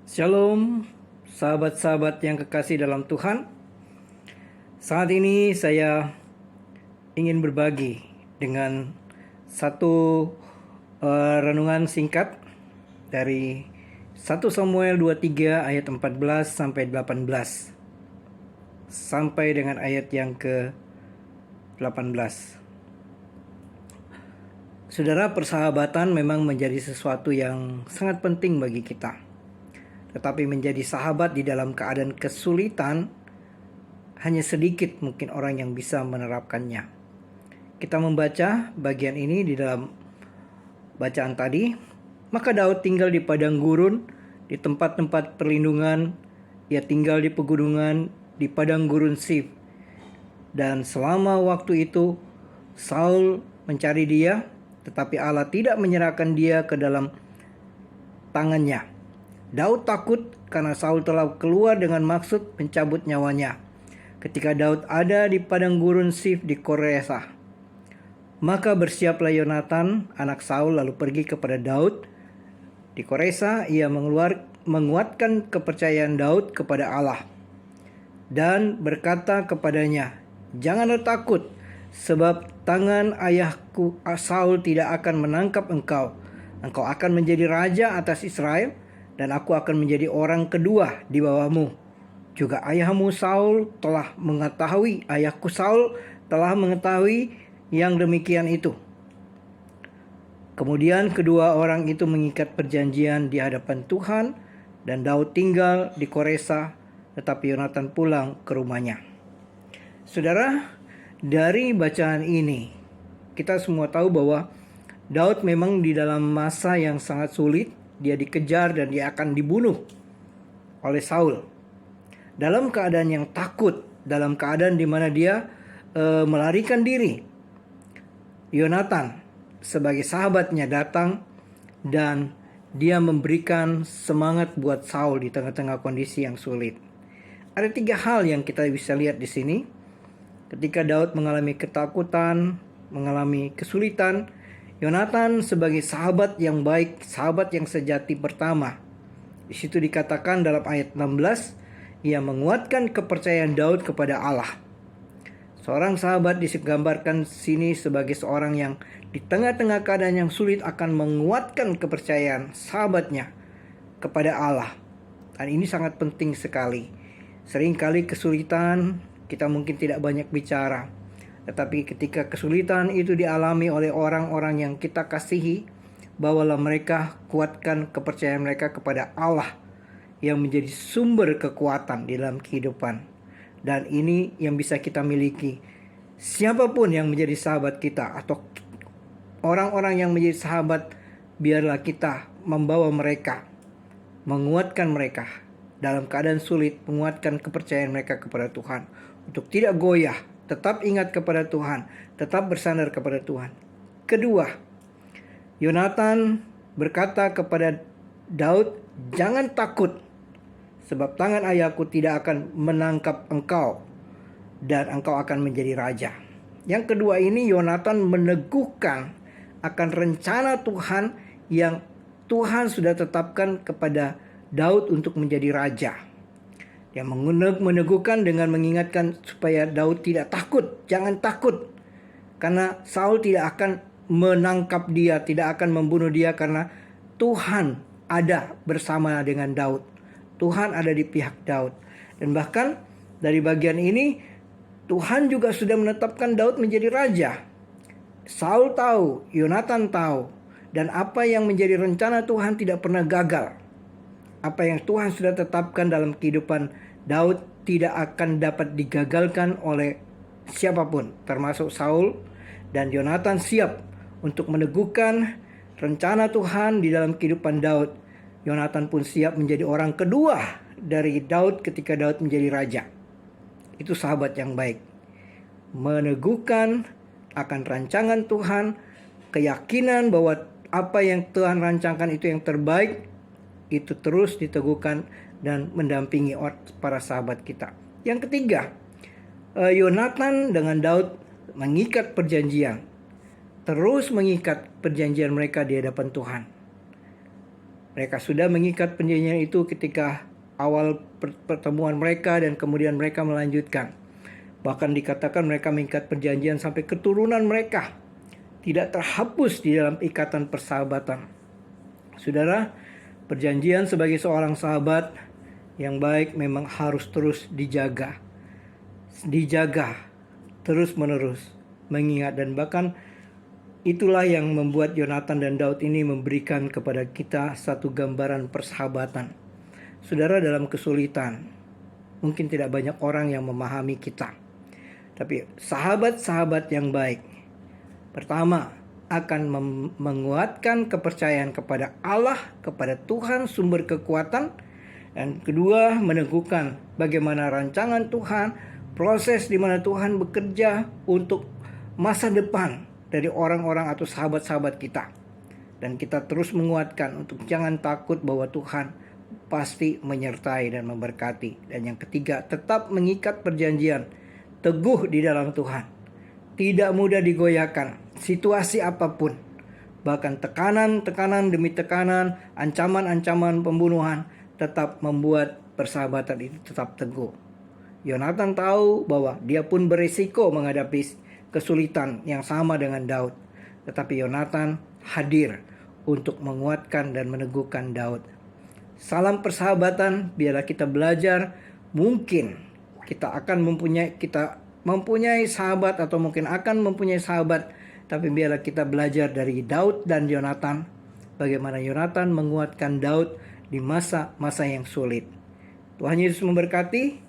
Shalom, sahabat-sahabat yang kekasih dalam Tuhan. Saat ini saya ingin berbagi dengan satu renungan singkat dari 1 Samuel 23 ayat 14 sampai 18 sampai dengan ayat yang ke-18. Saudara, persahabatan memang menjadi sesuatu yang sangat penting bagi kita. Tetapi menjadi sahabat di dalam keadaan kesulitan, hanya sedikit mungkin orang yang bisa menerapkannya. Kita membaca bagian ini di dalam bacaan tadi. Maka Daud tinggal di padang gurun, di tempat-tempat perlindungan. Ia tinggal di pegunungan, di padang gurun Sif. Dan selama waktu itu, Saul mencari dia, tetapi Allah tidak menyerahkan dia ke dalam tangannya. Daud takut karena Saul telah keluar dengan maksud mencabut nyawanya. Ketika Daud ada di padang gurun Sif di Koresa, maka bersiaplah Yonatan, anak Saul, lalu pergi kepada Daud. Di Koresa, ia menguatkan kepercayaan Daud kepada Allah dan berkata kepadanya, "Janganlah takut, sebab tangan ayahku Saul tidak akan menangkap engkau. Engkau akan menjadi raja atas Israel, dan aku akan menjadi orang kedua di bawahmu. Juga ayahku Saul telah mengetahui yang demikian itu." Kemudian kedua orang itu mengikat perjanjian di hadapan Tuhan, dan Daud tinggal di Koresa, tetapi Yonatan pulang ke rumahnya. Saudara, dari bacaan ini kita semua tahu bahwa Daud memang di dalam masa yang sangat sulit. Dia dikejar dan dia akan dibunuh oleh Saul. Dalam keadaan yang takut, dalam keadaan di mana dia melarikan diri. Yonatan sebagai sahabatnya datang dan dia memberikan semangat buat Saul di tengah-tengah kondisi yang sulit. Ada 3 hal yang kita bisa lihat di sini. Ketika Daud mengalami ketakutan, mengalami kesulitan, Yonatan sebagai sahabat yang baik, sahabat yang sejati pertama. Di situ dikatakan dalam ayat 16, ia menguatkan kepercayaan Daud kepada Allah. Seorang sahabat digambarkan sini sebagai seorang yang di tengah-tengah keadaan yang sulit akan menguatkan kepercayaan sahabatnya kepada Allah. Dan ini sangat penting sekali. Seringkali kesulitan kita mungkin tidak banyak bicara. Tetapi ketika kesulitan itu dialami oleh orang-orang yang kita kasihi, bawalah mereka kuatkan kepercayaan mereka kepada Allah yang menjadi sumber kekuatan di dalam kehidupan. Dan ini yang bisa kita miliki. Siapapun yang menjadi sahabat kita atau orang-orang yang menjadi sahabat, biarlah kita membawa mereka, menguatkan mereka dalam keadaan sulit, menguatkan kepercayaan mereka kepada Tuhan untuk tidak goyah. Tetap ingat kepada Tuhan, tetap bersandar kepada Tuhan. Kedua, Yonatan berkata kepada Daud, "Jangan takut, sebab tangan ayahku tidak akan menangkap engkau, dan engkau akan menjadi raja." Yang kedua ini, Yonatan meneguhkan akan rencana Tuhan yang Tuhan sudah tetapkan kepada Daud untuk menjadi raja. Dia meneguhkan dengan mengingatkan supaya Daud tidak takut. Jangan takut. Karena Saul tidak akan menangkap dia, tidak akan membunuh dia, karena Tuhan ada bersama dengan Daud. Tuhan ada di pihak Daud. Dan bahkan dari bagian ini, Tuhan juga sudah menetapkan Daud menjadi raja. Saul tahu, Yonatan tahu. Dan apa yang menjadi rencana Tuhan tidak pernah gagal. Apa yang Tuhan sudah tetapkan dalam kehidupan Daud tidak akan dapat digagalkan oleh siapapun, termasuk Saul. Dan Yonatan siap untuk meneguhkan rencana Tuhan di dalam kehidupan Daud. Yonatan pun siap menjadi orang kedua dari Daud ketika Daud menjadi raja. Itu sahabat yang baik. Meneguhkan akan rancangan Tuhan, keyakinan bahwa apa yang Tuhan rancangkan itu yang terbaik, itu terus diteguhkan dan mendampingi para sahabat kita. Yang ketiga, Yonatan dengan Daud mengikat perjanjian. Terus mengikat perjanjian mereka di hadapan Tuhan. Mereka sudah mengikat perjanjian itu ketika awal pertemuan mereka dan kemudian mereka melanjutkan. Bahkan dikatakan mereka mengikat perjanjian sampai keturunan mereka. Tidak terhapus di dalam ikatan persahabatan. Saudara, perjanjian sebagai seorang sahabat yang baik memang harus terus dijaga. Dijaga terus menerus. Mengingat dan bahkan itulah yang membuat Yonatan dan Daud ini memberikan kepada kita satu gambaran persahabatan. Saudara, dalam kesulitan, mungkin tidak banyak orang yang memahami kita. Tapi sahabat-sahabat yang baik, pertama, akan menguatkan kepercayaan kepada Allah, kepada Tuhan sumber kekuatan. Dan kedua, meneguhkan bagaimana rancangan Tuhan, proses di mana Tuhan bekerja untuk masa depan dari orang-orang atau sahabat-sahabat kita. Dan kita terus menguatkan untuk jangan takut bahwa Tuhan pasti menyertai dan memberkati. Dan yang ketiga, tetap mengikat perjanjian, teguh di dalam Tuhan. Tidak mudah digoyahkan, situasi apapun. Bahkan tekanan demi tekanan, ancaman-ancaman pembunuhan tetap membuat persahabatan itu tetap teguh. Yonatan tahu bahwa dia pun berisiko menghadapi kesulitan yang sama dengan Daud. Tetapi Yonatan hadir untuk menguatkan dan meneguhkan Daud. Salam persahabatan, biarlah kita belajar. Mungkin kita akan mempunyai sahabat atau mungkin akan mempunyai sahabat. Tapi biarlah kita belajar dari Daud dan Yonatan. Bagaimana Yonatan menguatkan Daud di masa-masa yang sulit. Tuhan Yesus memberkati.